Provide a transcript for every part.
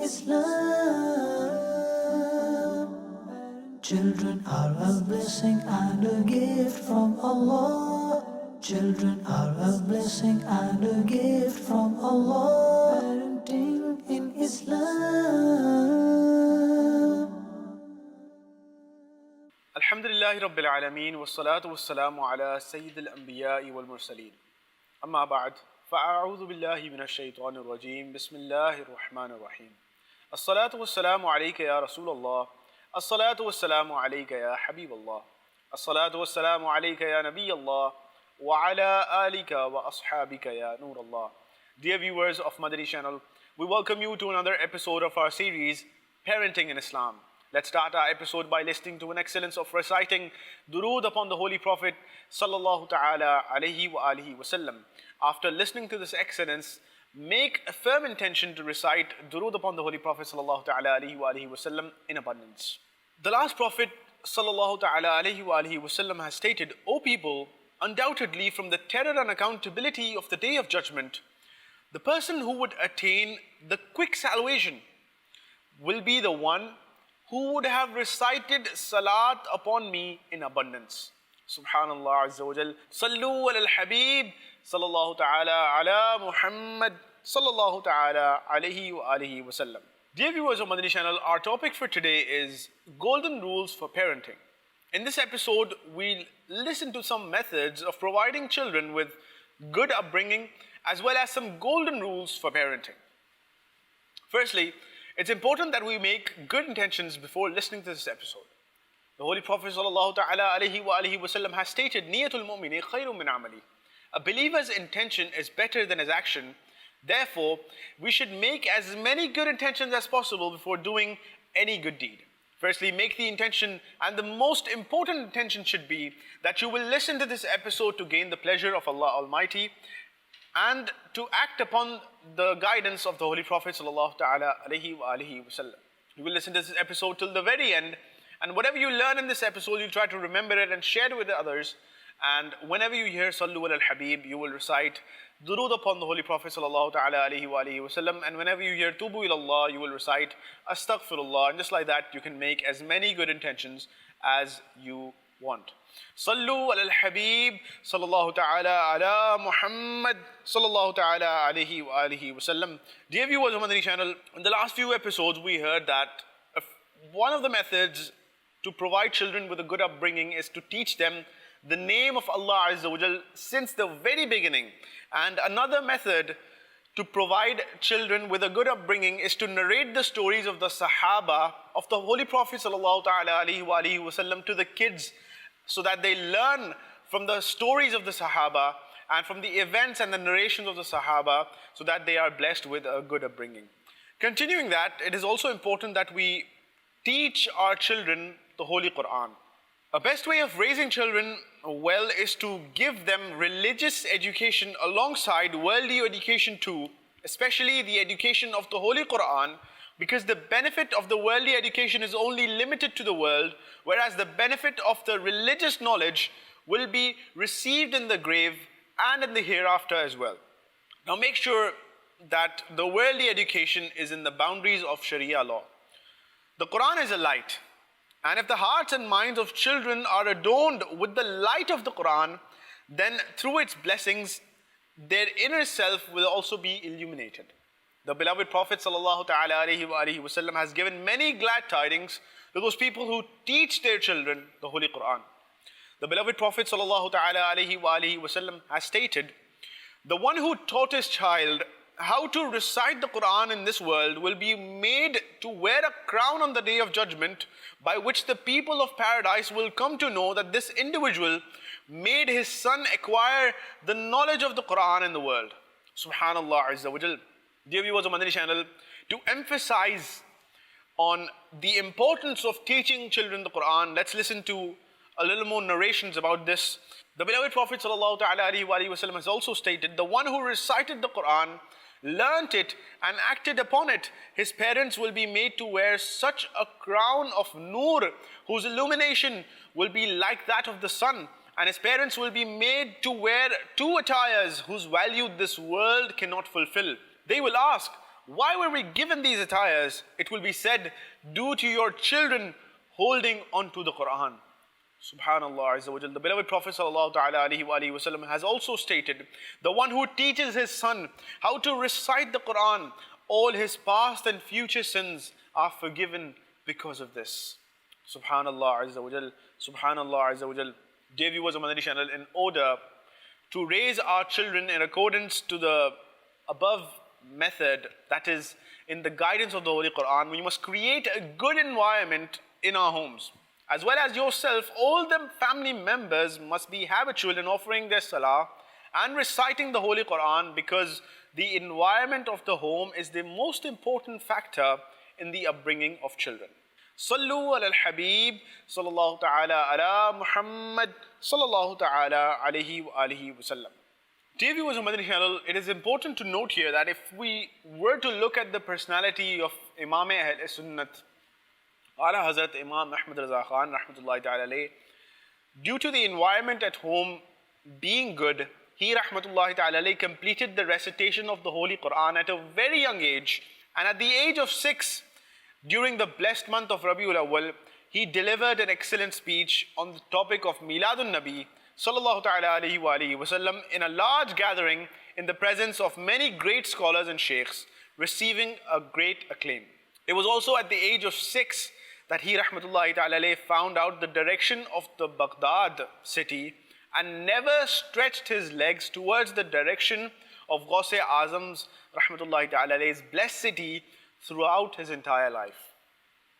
Islam. Children are a blessing and a gift from Allah. Children are a blessing and a gift from Allah. Parenting in Islam. Alhamdulillahi Rabbil Alameen, wassalatu wassalamu ala Sayyidil Anbiya'i wal Mursaleen. Amma ba'd, fa'a'udhu billahi minash shaitanir rajeem, bismillahir rahmanir rahim. As-salatu wassalamu alayka ya Rasulallah, as-salatu wassalamu alayka ya Habiballah, as-salatu wassalamu alayka ya Nabiyallah, wa ala alika wa ashabika ya Nurallah. Dear viewers of Madani Channel, we welcome you to another episode of our series, Parenting in Islam. Let's start our episode by listening to an excellence of reciting durood upon the Holy Prophet sallallahu ta'ala alayhi wa alihi wasallam. After listening to this excellence, make a firm intention to recite durood upon the Holy Prophet sallallahu ta'ala alayhi wa alihi wasallam in abundance. The last Prophet sallallahu ta'ala alayhi wa alihi wasallam has stated, O people, undoubtedly from the terror and accountability of the Day of Judgment, the person who would attain the quick salvation will be the one who would have recited salat upon me in abundance. Subhanallah Azza wa Jal. Sallu ala al-Habib sallallahu ta'ala ala Muhammad sallallahu ta'ala alayhi wa alihi wa sallam. Dear viewers of Madani Channel, our topic for today is golden rules for parenting. In this episode, we'll listen to some methods of providing children with good upbringing as well as some golden rules for parenting. Firstly, it's important that we make good intentions before listening to this episode. The Holy Prophet sallallahu ta'ala alayhi wa alihi wasallam has stated, Niyatul mu'mini khayrun min amali. A believer's intention is better than his action. Therefore, we should make as many good intentions as possible before doing any good deed. Firstly, make the intention, and the most important intention should be that you will listen to this episode to gain the pleasure of Allah Almighty and to act upon the guidance of the Holy Prophet sallallahu ta'ala alayhi wa alihi wasallam. You will listen to this episode till the very end, and whatever you learn in this episode, you try to remember it and share it with others. And whenever you hear Sallu ala al-Habib, you will recite durood upon the Holy Prophet sallallahu ta'ala alayhi wa alihi wasallam. And whenever you hear Tubu ilallah, you will recite Astaghfirullah. And just like that, you can make as many good intentions as you want. Sallu ala al-Habib sallallahu ta'ala ala Muhammad sallallahu ta'ala alayhi wa alihi wasallam. Dear viewers of Madani Channel, in the last few episodes we heard that one of the methods to provide children with a good upbringing is to teach them the name of Allah Azza wa Jal since the very beginning. And another method to provide children with a good upbringing is to narrate the stories of the Sahaba of the Holy Prophet sallallahu ta'ala alayhi wa alihi wasallam to the kids, so that they learn from the stories of the Sahaba and from the events and the narrations of the Sahaba, so that they are blessed with a good upbringing. Continuing that, it is also important that we teach our children the Holy Quran. A best way of raising children well is to give them religious education alongside worldly education too, especially the education of the Holy Quran, because the benefit of the worldly education is only limited to the world, whereas the benefit of the religious knowledge will be received in the grave and in the hereafter as well. Now make sure that the worldly education is in the boundaries of Sharia law. The Quran is a light, and if the hearts and minds of children are adorned with the light of the Quran, then through its blessings, their inner self will also be illuminated. The beloved Prophet sallallahu ta'ala alayhi wa alihi wasallam has given many glad tidings to those people who teach their children the Holy Quran. The beloved Prophet sallallahu ta'ala alayhi wa alihi wasallam has stated, the one who taught his child how to recite the Quran in this world will be made to wear a crown on the Day of Judgment, by which the people of paradise will come to know that this individual made his son acquire the knowledge of the Quran in the world. Subhanallah Azza wa Jal. Dear viewers of Madani Channel, to emphasize on the importance of teaching children the Quran, let's listen to a little more narrations about this. The beloved Prophet sallallahu ta'ala alayhi wa sallam has also stated, the one who recited the Quran, learnt it and acted upon it, his parents will be made to wear such a crown of nur, whose illumination will be like that of the sun, and his parents will be made to wear two attires whose value this world cannot fulfill. They will ask, Why were we given these attires? It will be said, due to your children holding onto the Quran. Subhanallah Azza wa Jal. The beloved Prophet sallallahu ta'ala alaihi wa alihi wasallam has also stated, the one who teaches his son how to recite the Quran, all his past and future sins are forgiven because of this. Subhanallah Azza wa Jal. Subhanallah Azza wa Jal. Dear viewers of Madani Channel, in order to raise our children in accordance to the above method, that is in the guidance of the Holy Quran, we must create a good environment in our homes. As well as yourself, all the family members must be habitual in offering their salah and reciting the Holy Quran, because the environment of the home is the most important factor in the upbringing of children. Sallu ala al-Habib sallallahu ta'ala ala Muhammad sallallahu ta'ala alayhi wa alihi wa sallam. Dear viewers of Madani Channel, it is important to note here that if we were to look at the personality of Imam Ahl Sunnat, Ala Hazrat Imam Ahmad Raza Khan rahmatullahi ta'ala alayhi, due to the environment at home being good, he rahmatullahi ta'ala alayhi completed the recitation of the Holy Quran at a very young age, and at the age of 6, during the blessed month of Rabiul Awwal, he delivered an excellent speech on the topic of Miladun Nabi sallallahu ta'ala alayhi wa alihi wasallam in a large gathering in the presence of many great scholars and sheikhs, receiving a great acclaim. It was also at the age of 6 that he rahmatullahi ta'ala alayhi found out the direction of the Baghdad city and never stretched his legs towards the direction of Ghaus-e Azam's rahmatullahi ta'ala alayhi's blessed city throughout his entire life.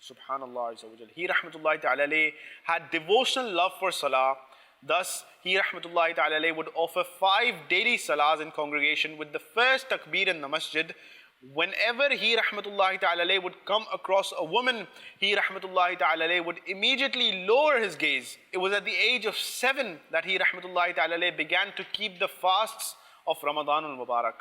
Subhanallah Azza wa Jal. He rahmatullahi ta'ala alayhi had devotional love for salah. Thus, he rahmatullahi ta'ala alayhi would offer 5 daily salahs in congregation with the first takbir in the masjid. Whenever he rahmatullahi ta'ala alayhi would come across a woman, he rahmatullahi ta'ala alayhi would immediately lower his gaze. It was at the age of 7 that he rahmatullahi ta'ala alayhi began to keep the fasts of Ramadan al-Mubarak.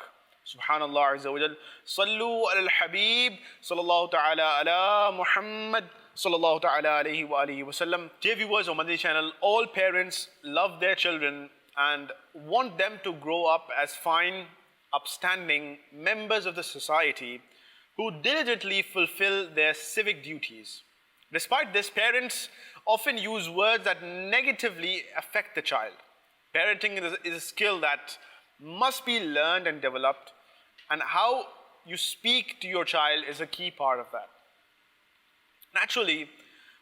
Subhanallah Azza wa Jal. Sallu ala al-Habib sallallahu ta'ala ala Muhammad sallallahu ta'ala alayhi wa alihi wa sallam. Dear viewers of Madani Channel, all parents love their children and want them to grow up as fine, upstanding members of the society who diligently fulfill their civic duties. Despite this, parents often use words that negatively affect the child. Parenting is a skill that must be learned and developed, and how you speak to your child is a key part of that. Naturally,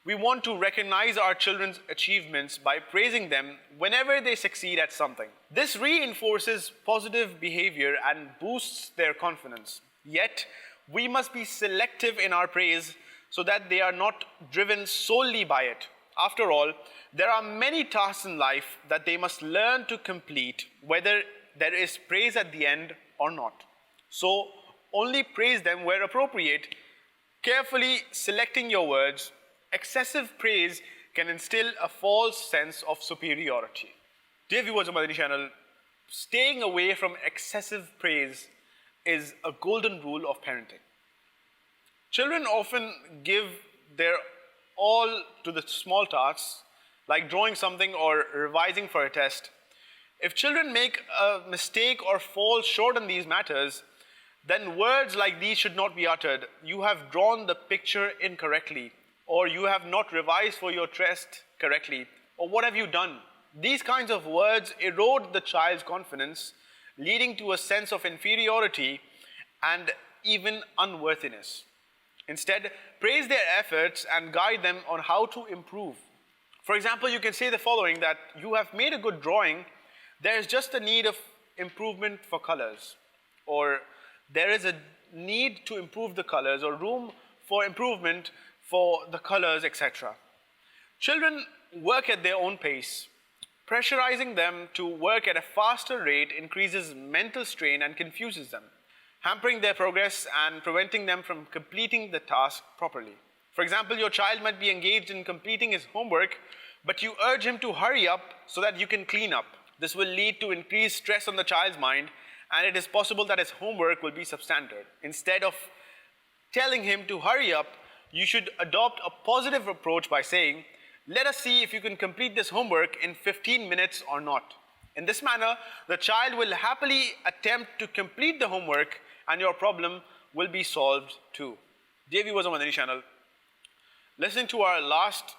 we want to recognize our children's achievements by praising them whenever they succeed at something. This reinforces positive behavior and boosts their confidence. Yet, we must be selective in our praise so that they are not driven solely by it. After all, there are many tasks in life that they must learn to complete, whether there is praise at the end or not. So, only praise them where appropriate, carefully selecting your words. Excessive praise can instill a false sense of superiority. Dear viewers of Madani Channel, staying away from excessive praise is a golden rule of parenting. Children often give their all to the small tasks, like drawing something or revising for a test. If children make a mistake or fall short on these matters, then words like these should not be uttered. You have drawn the picture incorrectly, or you have not revised for your test correctly, or what have you done? These kinds of words erode the child's confidence, leading to a sense of inferiority and even unworthiness. Instead, praise their efforts and guide them on how to improve. For example, you can say the following, that you have made a good drawing, there is just a need of improvement for colors, or there is a need to improve the colors, or room for improvement for the colors, etc. Children work at their own pace. Pressurizing them to work at a faster rate increases mental strain and confuses them, hampering their progress and preventing them from completing the task properly. For example, your child might be engaged in completing his homework, but you urge him to hurry up so that you can clean up. This will lead to increased stress on the child's mind, and it is possible that his homework will be substandard. Instead of telling him to hurry up, you should adopt a positive approach by saying, let us see if you can complete this homework in 15 minutes or not. In this manner, the child will happily attempt to complete the homework and your problem will be solved too. Dear viewers of Madani Channel, listening to our last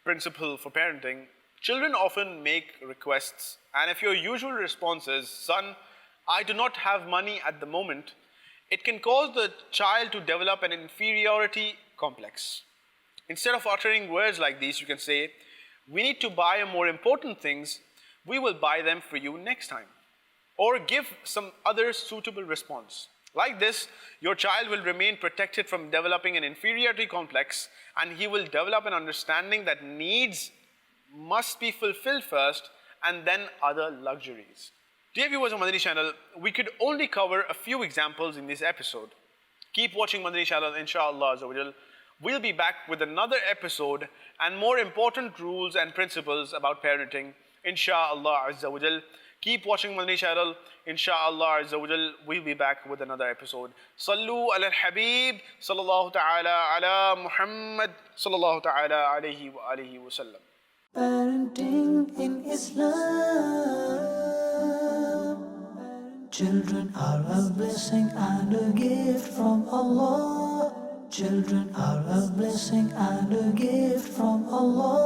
principle for parenting, children often make requests, and if your usual response is, "Son, I do not have money at the moment," it can cause the child to develop an inferiority complex. Instead of uttering words like these, you can say, "We need to buy more important things, we will buy them for you next time." Or give some other suitable response. Like this, your child will remain protected from developing an inferiority complex, and he will develop an understanding that needs must be fulfilled first and then other luxuries. Dear viewers of Madani Channel, we could only cover a few examples in this episode. Keep watching Madani Channel, inshallah Azza wa Jal. We'll be back with another episode and more important rules and principles about parenting, inshallah Azza wa Jal. Keep watching Madani Channel, inshallah Azza wa Jal. We'll be back with another episode. Sallu ala al-Habib, sallallahu ta'ala ala Muhammad, sallallahu ta'ala alayhi wa alihi wa sallam. Parenting in Islam. Children are a blessing and a gift from Allah. Children are a blessing and a gift from Allah.